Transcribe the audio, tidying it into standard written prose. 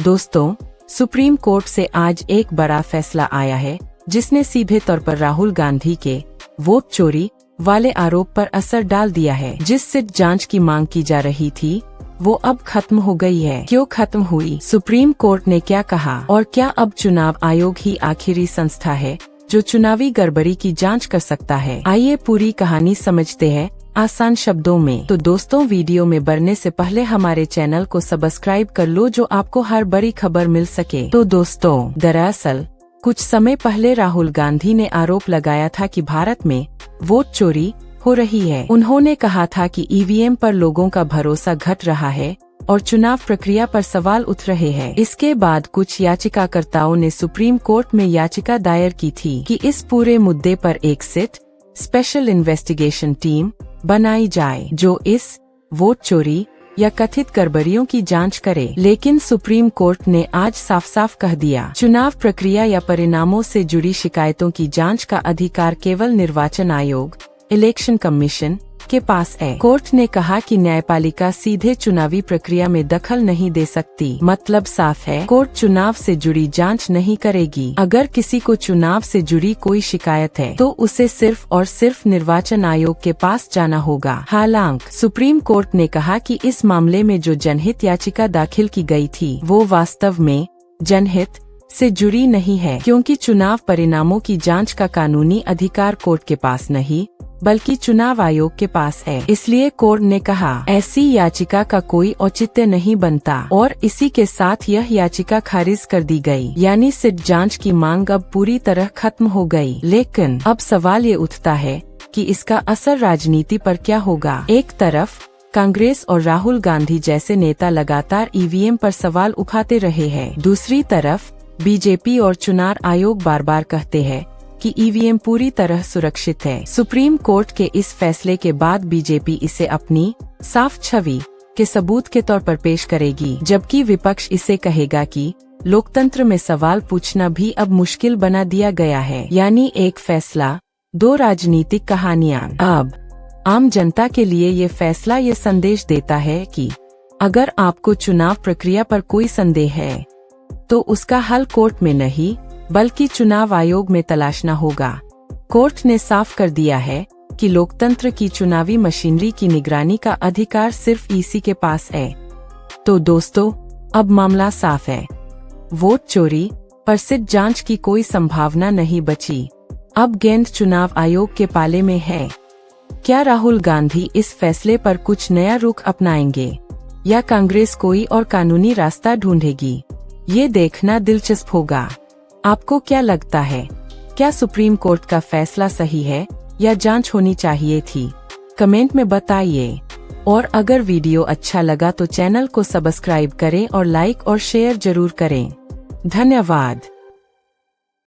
दोस्तों, supreme court से आज एक बड़ा फैसला आया है जिसने सीधे तौर पर राहुल गांधी के वोट चोरी वाले आरोप पर असर डाल दिया है। जिस सिट जांच की मांग की जा रही थी वो अब खत्म हो गई है। क्यों खत्म हुई? सुप्रीम कोर्ट ने क्या कहा और क्या अब चुनाव आयोग ही आखिरी संस्था है जो चुनावी गड़बड़ी की जांच कर सकता है? आइए पूरी कहानी समझते हैं आसान शब्दों में। तो दोस्तों, वीडियो में बढ़ने से पहले हमारे चैनल को सब्सक्राइब कर लो जो आपको हर बड़ी खबर मिल सके। तो दोस्तों, दरअसल कुछ समय पहले राहुल गांधी ने आरोप लगाया था कि भारत में वोट चोरी हो रही है। उन्होंने कहा था कि ईवीएम पर लोगों का भरोसा घट रहा है और चुनाव प्रक्रिया पर सवाल उठ रहे हैं। इसके बाद कुछ याचिकाकर्ताओं ने सुप्रीम कोर्ट में याचिका दायर की थी कि इस पूरे मुद्दे पर एक स्पेशल इन्वेस्टिगेशन टीम बनाई जाए जो इस वोट चोरी या कथित गड़बड़ियों की जांच करे। लेकिन सुप्रीम कोर्ट ने आज साफ साफ कह दिया, चुनाव प्रक्रिया या परिणामों से जुड़ी शिकायतों की जांच का अधिकार केवल निर्वाचन आयोग, इलेक्शन कमीशन के पास है। कोर्ट ने कहा कि न्यायपालिका सीधे चुनावी प्रक्रिया में दखल नहीं दे सकती। मतलब साफ है, कोर्ट चुनाव से जुड़ी जांच नहीं करेगी। अगर किसी को चुनाव से जुड़ी कोई शिकायत है तो उसे सिर्फ और सिर्फ निर्वाचन आयोग के पास जाना होगा। हालांकि सुप्रीम कोर्ट ने कहा कि इस मामले में जो जनहित याचिका दाखिल की गई थी वो वास्तव में जनहित से जुड़ी नहीं है, क्योंकि चुनाव परिणामों की जांच का कानूनी अधिकार कोर्ट के पास नहीं बल्कि चुनाव आयोग के पास है। इसलिए कोर्ट ने कहा ऐसी याचिका का कोई औचित्य नहीं बनता और इसी के साथ यह याचिका खारिज कर दी गई। यानी सिट जांच की मांग अब पूरी तरह खत्म हो गई। लेकिन अब सवाल ये उठता है कि इसका असर राजनीति पर क्या होगा। एक तरफ कांग्रेस और राहुल गांधी जैसे नेता लगातार ईवीएम पर सवाल उठाते रहे हैं। दूसरी तरफ बीजेपी और चुनाव आयोग बार बार कहते हैं कि ईवीएम पूरी तरह सुरक्षित है। सुप्रीम कोर्ट के इस फैसले के बाद बीजेपी इसे अपनी साफ छवि के सबूत के तौर पर पेश करेगी, जबकि विपक्ष इसे कहेगा कि लोकतंत्र में सवाल पूछना भी अब मुश्किल बना दिया गया है। यानी एक फैसला, दो राजनीतिक कहानियां। अब आम जनता के लिए ये फैसला ये संदेश देता है कि अगर आपको चुनाव प्रक्रिया पर कोई संदेह है तो उसका हल कोर्ट में नहीं बल्कि चुनाव आयोग में तलाशना होगा। कोर्ट ने साफ कर दिया है कि लोकतंत्र की चुनावी मशीनरी की निगरानी का अधिकार सिर्फ ईसी के पास है। तो दोस्तों, अब मामला साफ है, वोट चोरी पर सिट जांच की कोई संभावना नहीं बची। अब गेंद चुनाव आयोग के पाले में है। क्या राहुल गांधी इस फैसले पर कुछ नया रुख अपनाएंगे या कांग्रेस कोई और कानूनी रास्ता ढूंढेगी? ये देखना दिलचस्प होगा। आपको क्या लगता है, क्या सुप्रीम कोर्ट का फैसला सही है या जांच होनी चाहिए थी? कमेंट में बताइए। और अगर वीडियो अच्छा लगा तो चैनल को सब्सक्राइब करें और लाइक और शेयर जरूर करें। धन्यवाद।